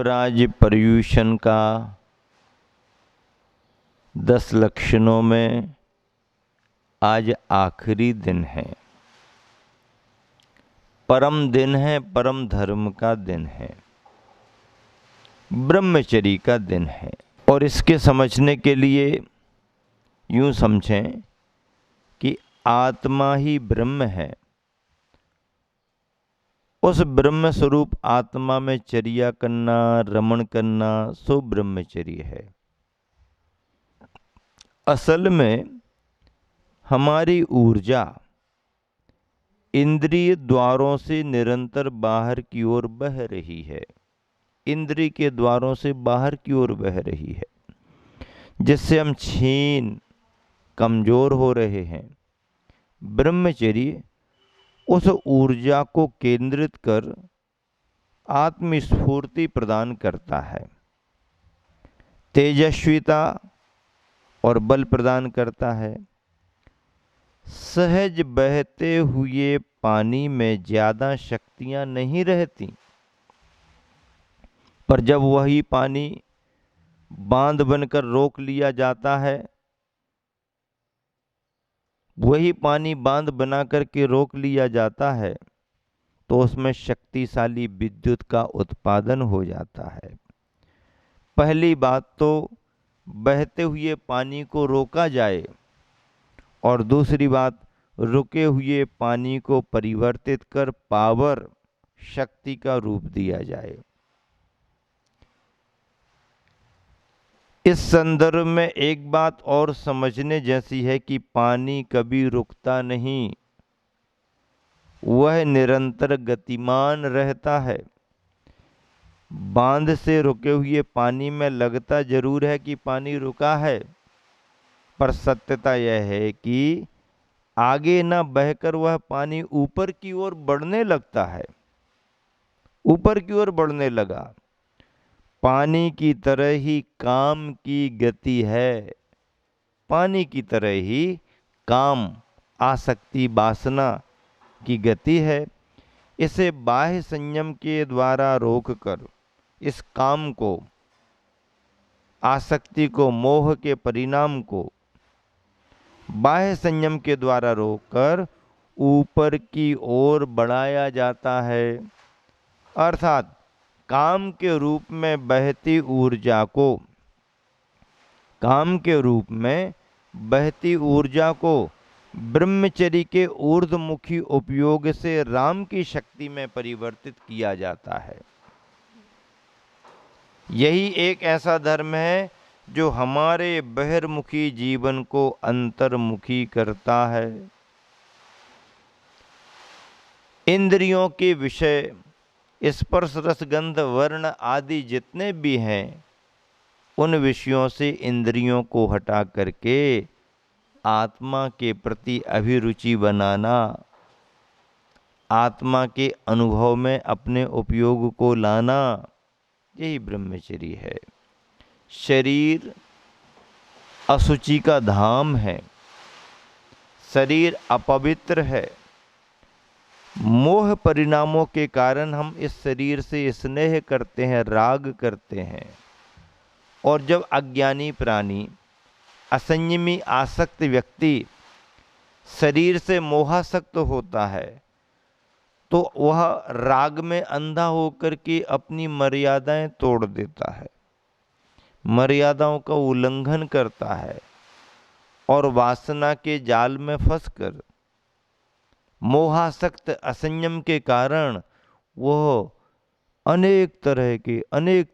देवराज पर्यूषण का 10 लक्षणों में आज आखिरी दिन है। परम दिन है, परम धर्म का दिन है, ब्रह्मचर्य का दिन है। और इसके समझने के लिए यूं समझें कि आत्मा ही ब्रह्म है। उस ब्रह्म स्वरूप आत्मा में चर्या करना, रमण करना सो ब्रह्मचर्य है। असल में हमारी ऊर्जा इंद्रिय द्वारों से निरंतर बाहर की ओर बह रही है। इंद्रिय के द्वारों से बाहर की ओर बह रही है, जिससे हम क्षीण कमजोर हो रहे हैं। ब्रह्मचर्य उस ऊर्जा को केंद्रित कर आत्मस्फूर्ति प्रदान करता है, तेजस्विता और बल प्रदान करता है। सहज बहते हुए पानी में ज्यादा शक्तियां नहीं रहती, पर जब वही पानी बांध बनकर रोक लिया जाता है, वही पानी बांध बना करके रोक लिया जाता है, तो उसमें शक्तिशाली विद्युत का उत्पादन हो जाता है। पहली बात तो बहते हुए पानी को रोका जाए, और दूसरी बात रुके हुए पानी को परिवर्तित कर पावर शक्ति का रूप दिया जाए। इस संदर्भ में एक बात और समझने जैसी है कि पानी कभी रुकता नहीं, वह निरंतर गतिमान रहता है। बांध से रुके हुए पानी में लगता जरूर है कि पानी रुका है, पर सत्यता यह है कि आगे न बहकर वह पानी ऊपर की ओर बढ़ने लगता है। ऊपर की ओर बढ़ने लगा। पानी की तरह ही काम की गति है। पानी की तरह ही काम, आसक्ति, वासना की गति है। इसे बाह्य संयम के द्वारा रोककर इस काम को, आसक्ति को, मोह के परिणाम को बाह्य संयम के द्वारा रोककर ऊपर की ओर बढ़ाया जाता है। अर्थात काम के रूप में बहती ऊर्जा को, काम के रूप में बहती ऊर्जा को ब्रह्मचर्य के ऊर्ध्वमुखी उपयोग से राम की शक्ति में परिवर्तित किया जाता है। यही एक ऐसा धर्म है जो हमारे बहिर्मुखी जीवन को अंतर्मुखी करता है। इंद्रियों के विषय स्पर्श, रस, गंध, वर्ण आदि जितने भी हैं, उन विषयों से इंद्रियों को हटा करके आत्मा के प्रति अभिरुचि बनाना, आत्मा के अनुभव में अपने उपयोग को लाना, यही ब्रह्मचर्य है। शरीर अशुचि का धाम है, शरीर अपवित्र है। मोह परिणामों के कारण हम इस शरीर से स्नेह करते हैं, राग करते हैं। और जब अज्ञानी प्राणी, असंयमी, आसक्त व्यक्ति शरीर से मोहासक्त होता है, तो वह राग में अंधा होकर के अपनी मर्यादाएं तोड़ देता है, मर्यादाओं का उल्लंघन करता है, और वासना के जाल में फंसकर मोहासक्त असंयम के कारण वह अनेक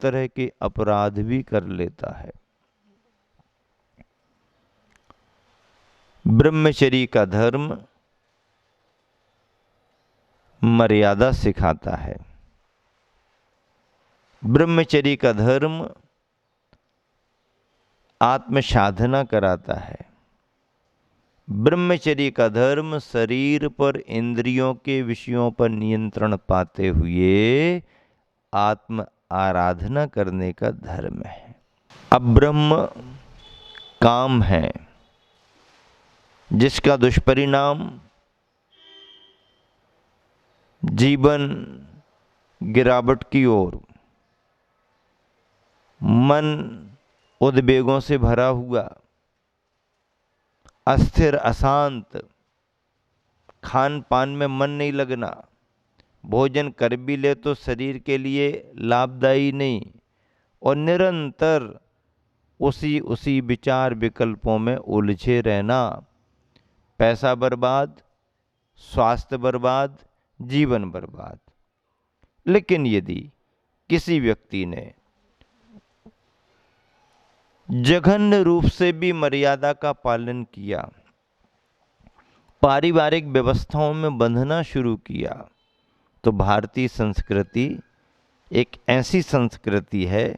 तरह के अपराध भी कर लेता है। ब्रह्मचर्य का धर्म मर्यादा सिखाता है। ब्रह्मचर्य का धर्म आत्म साधना कराता है। ब्रह्मचर्य का धर्म शरीर पर, इंद्रियों के विषयों पर नियंत्रण पाते हुए आत्म आराधना करने का धर्म है। अब ब्रह्म काम है, जिसका दुष्परिणाम जीवन गिरावट की ओर, मन उद्वेगों से भरा हुआ, अस्थिर, अशांत, खान पान में मन नहीं लगना, भोजन कर भी ले तो शरीर के लिए लाभदायी नहीं, और निरंतर उसी उसी विचार विकल्पों में उलझे रहना, पैसा बर्बाद, स्वास्थ्य बर्बाद, जीवन बर्बाद। लेकिन यदि किसी व्यक्ति ने जघन्य रूप से भी मर्यादा का पालन किया, पारिवारिक व्यवस्थाओं में बंधना शुरू किया, तो भारतीय संस्कृति एक ऐसी संस्कृति है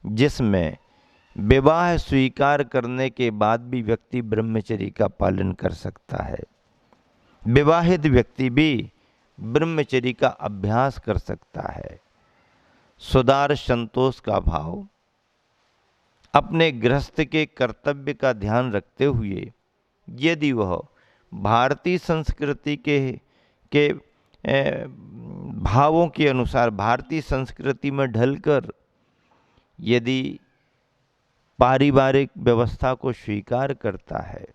जिसमें विवाह स्वीकार करने के बाद भी व्यक्ति ब्रह्मचर्य का पालन कर सकता है। विवाहित व्यक्ति भी ब्रह्मचर्य का अभ्यास कर सकता है। सुदार संतोष का भाव, अपने गृहस्थ के कर्तव्य का ध्यान रखते हुए यदि वह भारतीय संस्कृति के भावों के अनुसार भारतीय संस्कृति में ढलकर यदि पारिवारिक व्यवस्था को स्वीकार करता है,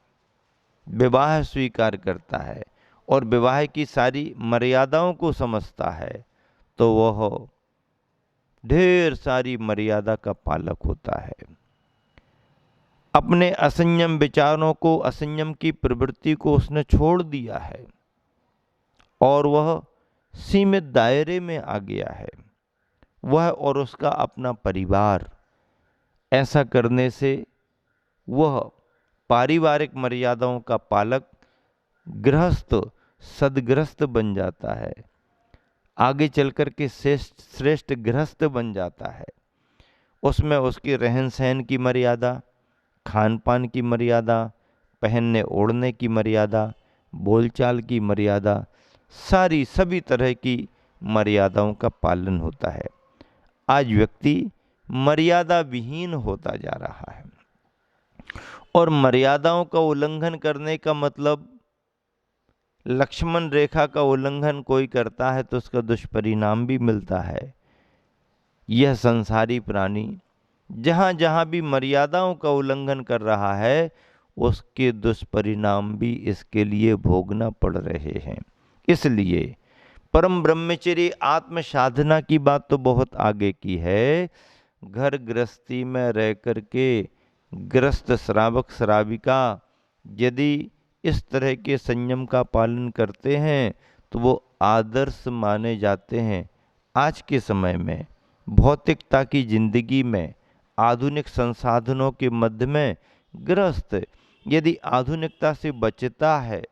विवाह स्वीकार करता है और विवाह की सारी मर्यादाओं को समझता है, तो वह ढेर सारी मर्यादा का पालक होता है। अपने असंयम विचारों को, असंयम की प्रवृत्ति को उसने छोड़ दिया है और वह सीमित दायरे में आ गया है, वह और उसका अपना परिवार। ऐसा करने से वह पारिवारिक मर्यादाओं का पालक, गृहस्थ, सदगृहस्थ बन जाता है, आगे चलकर के श्रेष्ठ गृहस्थ बन जाता है। उसमें उसकी रहन सहन की मर्यादा, खान पान की मर्यादा, पहनने ओढ़ने की मर्यादा, बोलचाल की मर्यादा, सारी सभी तरह की मर्यादाओं का पालन होता है। आज व्यक्ति मर्यादा विहीन होता जा रहा है और मर्यादाओं का उल्लंघन करने का मतलब, लक्ष्मण रेखा का उल्लंघन कोई करता है तो उसका दुष्परिणाम भी मिलता है। यह संसारी प्राणी जहाँ जहाँ भी मर्यादाओं का उल्लंघन कर रहा है, उसके दुष्परिणाम भी इसके लिए भोगना पड़ रहे हैं। इसलिए परम ब्रह्मचर्य आत्म साधना की बात तो बहुत आगे की है। घर गृहस्थी में रह करके गृहस्थ श्रावक श्राविका यदि इस तरह के संयम का पालन करते हैं तो वो आदर्श माने जाते हैं। आज के समय में भौतिकता की जिंदगी में, आधुनिक संसाधनों के मध्य में गृहस्थ यदि आधुनिकता से बचता है,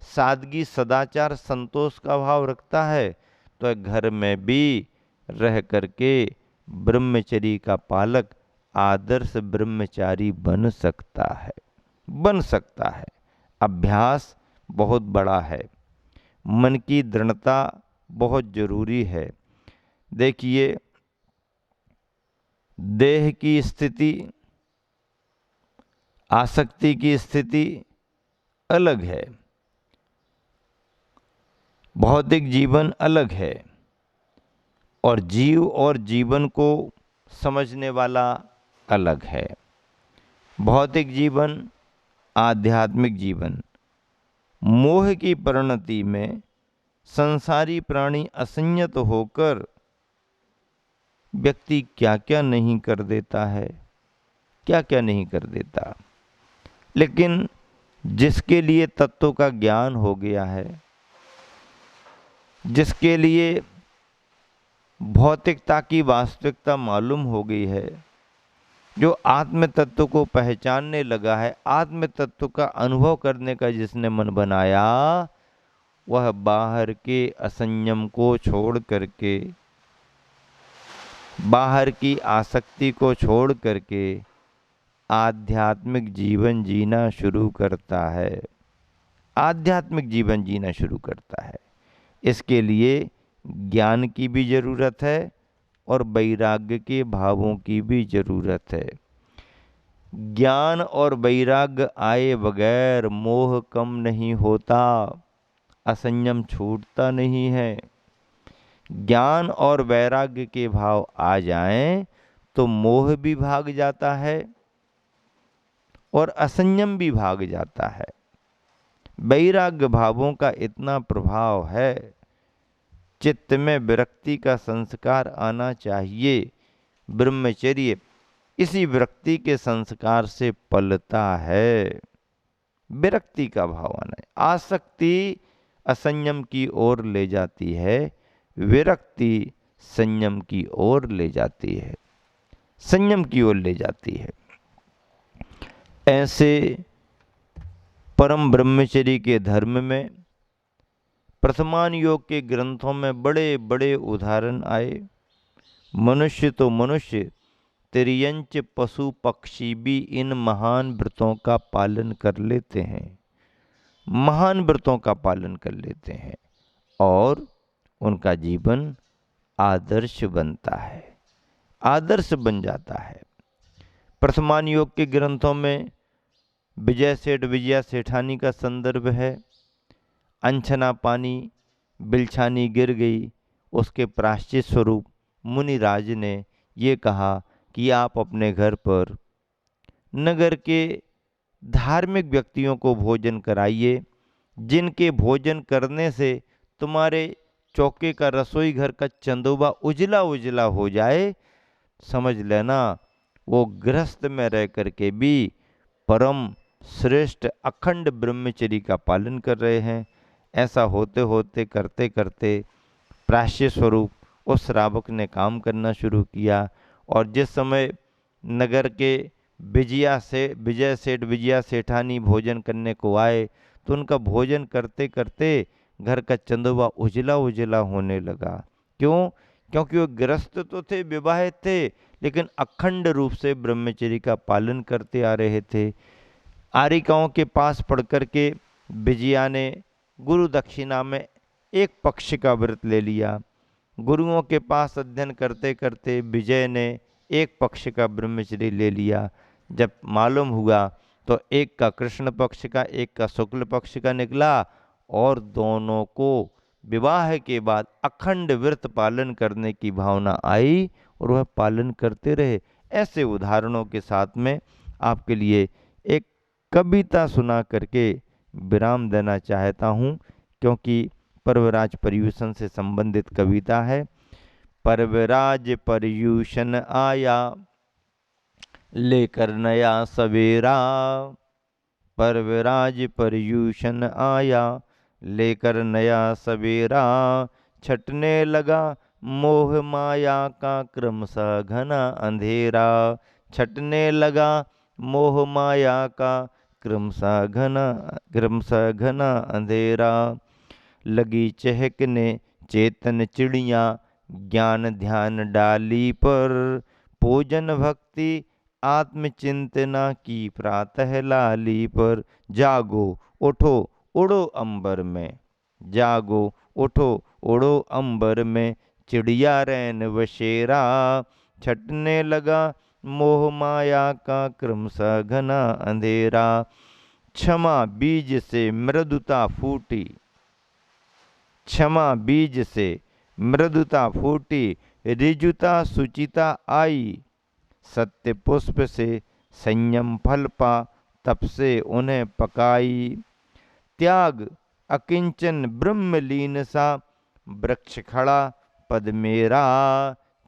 सादगी, सदाचार, संतोष का भाव रखता है, तो घर में भी रह करके ब्रह्मचर्य का पालक आदर्श ब्रह्मचारी बन सकता है। अभ्यास बहुत बड़ा है, मन की दृढ़ता बहुत जरूरी है। देखिए, देह की स्थिति, आसक्ति की स्थिति अलग है, भौतिक जीवन अलग है, और जीव और जीवन को समझने वाला अलग है। भौतिक जीवन, आध्यात्मिक जीवन। मोह की परिणति में संसारी प्राणी असंयत होकर व्यक्ति क्या क्या नहीं कर देता है, क्या क्या नहीं कर देता। लेकिन जिसके लिए तत्वों का ज्ञान हो गया है, जिसके लिए भौतिकता की वास्तविकता मालूम हो गई है, जो आत्म तत्व को पहचानने लगा है, आत्म तत्व का अनुभव करने का जिसने मन बनाया, वह बाहर के असंयम को छोड़ करके, बाहर की आसक्ति को छोड़ करके आध्यात्मिक जीवन जीना शुरू करता है। आध्यात्मिक जीवन जीना शुरू करता है। इसके लिए ज्ञान की भी जरूरत है और वैराग्य के भावों की भी जरूरत है। ज्ञान और वैराग्य आए बगैर मोह कम नहीं होता, असंयम छूटता नहीं है। ज्ञान और वैराग्य के भाव आ जाएं तो मोह भी भाग जाता है और असंयम भी भाग जाता है। वैराग्य भावों का इतना प्रभाव है, चित्त में विरक्ति का संस्कार आना चाहिए। ब्रह्मचर्य इसी विरक्ति के संस्कार से पलता है। विरक्ति का भाव आना है। आसक्ति असंयम की ओर ले जाती है, विरक्ति संयम की ओर ले जाती है, संयम की ओर ले जाती है। ऐसे परम ब्रह्मचर्य के धर्म में प्रथमान योग के ग्रंथों में बड़े बड़े उदाहरण आए। मनुष्य तो मनुष्य, तिर्यंच पशु पक्षी भी इन महान व्रतों का पालन कर लेते हैं, महान व्रतों का पालन कर लेते हैं और उनका जीवन आदर्श बनता है, आदर्श बन जाता है। प्रथमान योग के ग्रंथों में विजय सेठ विजया सेठानी का संदर्भ है। अनछना पानी बिलछानी गिर गई, उसके प्रायश्चित स्वरूप मुनिराज ने ये कहा कि आप अपने घर पर नगर के धार्मिक व्यक्तियों को भोजन कराइए, जिनके भोजन करने से तुम्हारे चौके का रसोई घर का चंदोबा उजला उजला हो जाए। समझ लेना वो गृहस्थ में रह करके भी परम श्रेष्ठ अखंड ब्रह्मचर्य का पालन कर रहे हैं। ऐसा होते होते करते करते प्रायश्चित स्वरूप उस श्रावक ने काम करना शुरू किया और जिस समय नगर के विजय सेठ विजया सेठानी भोजन करने को आए तो उनका भोजन करते करते घर का चंदोबा उजला उजला होने लगा। क्यों? क्योंकि वो गृहस्थ तो थे, विवाहित थे, लेकिन अखंड रूप से ब्रह्मचर्य का पालन करते आ रहे थे। आरिकाओं के पास पढ़ कर के विजया ने गुरु दक्षिणा में एक पक्ष का व्रत ले लिया। गुरुओं के पास अध्ययन करते करते विजय ने एक पक्ष का ब्रह्मचर्य ले लिया। जब मालूम हुआ तो एक का कृष्ण पक्ष का, एक का शुक्ल पक्ष का निकला और दोनों को विवाह के बाद अखंड व्रत पालन करने की भावना आई और वह पालन करते रहे। ऐसे उदाहरणों के साथ में आपके लिए एक कविता सुना करके विराम देना चाहता हूँ, क्योंकि पर्वराज पर्यूषण से संबंधित कविता है। पर्वराज पर्यूषण आया लेकर नया सवेरा, पर्वराज पर्यूषण आया लेकर नया सवेरा, छटने लगा मोह माया का क्रमशः घना अंधेरा, छटने लगा मोह माया का क्रमशः घना अंधेरा, लगी चहकने चेतन चिड़िया ज्ञान ध्यान डाली पर, पूजन भक्ति आत्मचिंतना की प्रातः लाली पर, जागो उठो उड़ो अंबर में, जागो उठो उड़ो अंबर में, चिड़िया रैन बसेरा, छटने लगा मोह माया का क्रमशः घना अंधेरा, क्षमा बीज से मृदुता फूटी, क्षमा बीज से मृदुता फूटी, ऋजुता सुचिता आई, सत्य पुष्प से संयम फल पा तप से उन्हें पकाई, त्याग अकिंचन ब्रह्मलीन सा वृक्ष खड़ा पद मेरा,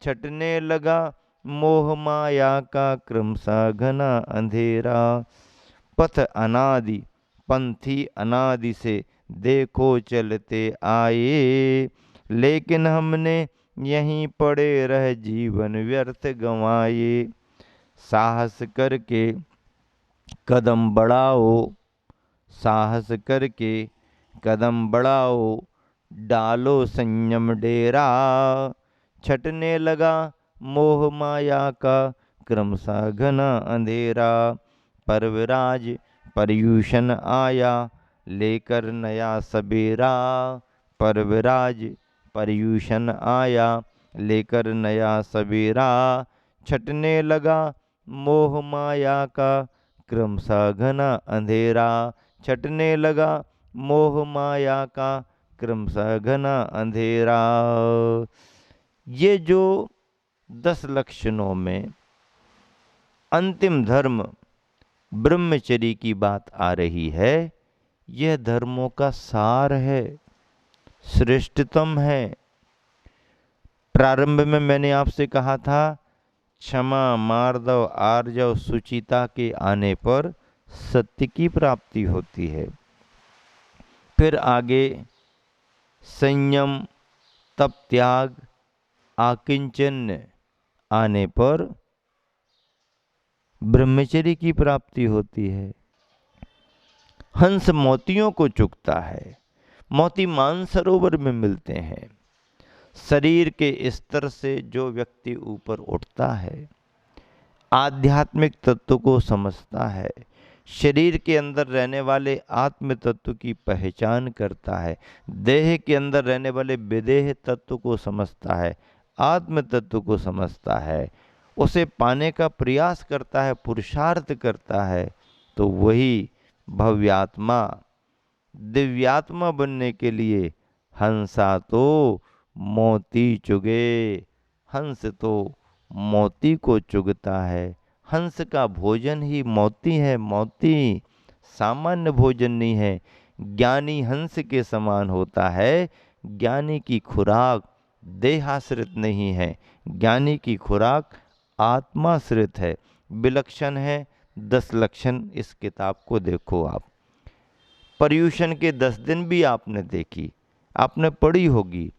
छटने लगा मोह माया का क्रमशः घना अंधेरा, पथ अनादि पंथी अनादि से देखो चलते आए, लेकिन हमने यहीं पड़े रह जीवन व्यर्थ गंवाए, साहस करके कदम बढ़ाओ, साहस करके कदम बढ़ाओ, डालो संयम डेरा, छटने लगा मोह माया का क्रमशः घना अंधेरा, पर्वराज पर्यूषण आया लेकर नया सबेरा, पर्वराज पर्यूषण आया लेकर नया सबेरा, छटने लगा मोह माया का क्रमशः घना अंधेरा, छटने लगा मोह माया का क्रमशः घना अंधेरा। ये जो 10 लक्षणों में अंतिम धर्म ब्रह्मचर्य की बात आ रही है। यह धर्मों का सार है, श्रेष्ठतम है। प्रारंभ में मैंने आपसे कहा था, क्षमा, मार्दव, आर्जव, सुचिता के आने पर सत्य की प्राप्ति होती है। फिर आगे संयम, तप, त्याग, आकिंचन्य आने पर ब्रह्मचर्य की प्राप्ति होती है। हंस मोतियों को चुगता है, मोती मानसरोवर में मिलते हैं। शरीर के स्तर से जो व्यक्ति ऊपर उठता है, आध्यात्मिक तत्व को समझता है, शरीर के अंदर रहने वाले आत्म तत्व की पहचान करता है, देह के अंदर रहने वाले विदेह तत्व को समझता है, आत्म तत्व को समझता है, उसे पाने का प्रयास करता है, पुरुषार्थ करता है, तो वही भव्यात्मा, दिव्यात्मा बनने के लिए हंसा तो मोती चुगे, हंस तो मोती को चुगता है। हंस का भोजन ही मोती है, मोती सामान्य भोजन नहीं है। ज्ञानी हंस के समान होता है। ज्ञानी की खुराक देहाश्रित नहीं है, ज्ञानी की खुराक आत्माश्रित है, विलक्षण है। 10 लक्षण इस किताब को देखो आप। पर्यूषण के 10 दिन भी आपने देखी, आपने पढ़ी होगी।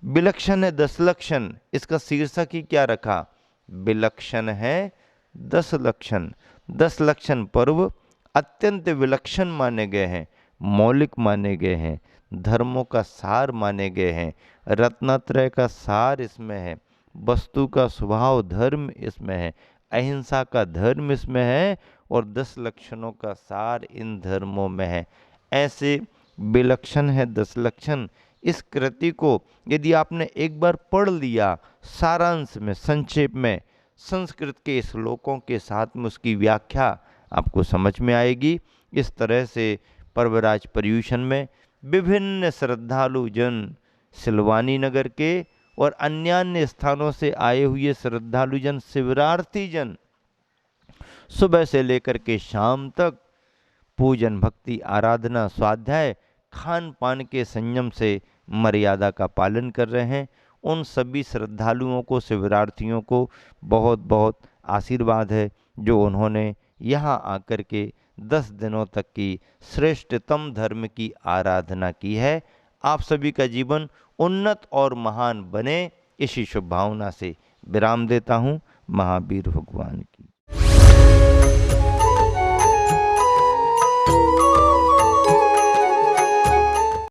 विलक्षण है 10 लक्षण, इसका शीर्षक ही क्या रखा? विलक्षण है 10 लक्षण। 10 लक्षण पर्व अत्यंत विलक्षण माने गए हैं, मौलिक माने गए हैं, धर्मों का सार माने गए हैं। रत्नत्रय का सार इसमें है, वस्तु का स्वभाव धर्म इसमें है, अहिंसा का धर्म इसमें है, और 10 लक्षणों का सार इन धर्मों में है। ऐसे विलक्षण है 10 लक्षण। इस कृति को यदि आपने एक बार पढ़ लिया सारांश में, संक्षेप में, संस्कृत के श्लोकों के साथ में उसकी व्याख्या आपको समझ में आएगी। इस तरह से पर्वराज पर्यूषण में विभिन्न श्रद्धालु जन, सिलवानी नगर के और अन्य स्थानों से आए हुए श्रद्धालु जन, शिवरार्थी जन, सुबह से लेकर के शाम तक पूजन, भक्ति, आराधना, स्वाध्याय, खान पान के संयम से मर्यादा का पालन कर रहे हैं। उन सभी श्रद्धालुओं को, शिवरार्थियों को बहुत बहुत आशीर्वाद है जो उन्होंने यहाँ आकर के 10 दिनों तक की श्रेष्ठतम धर्म की आराधना की है। आप सभी का जीवन उन्नत और महान बने, इसी शुभ भावना से विराम देता हूँ। महावीर भगवान की।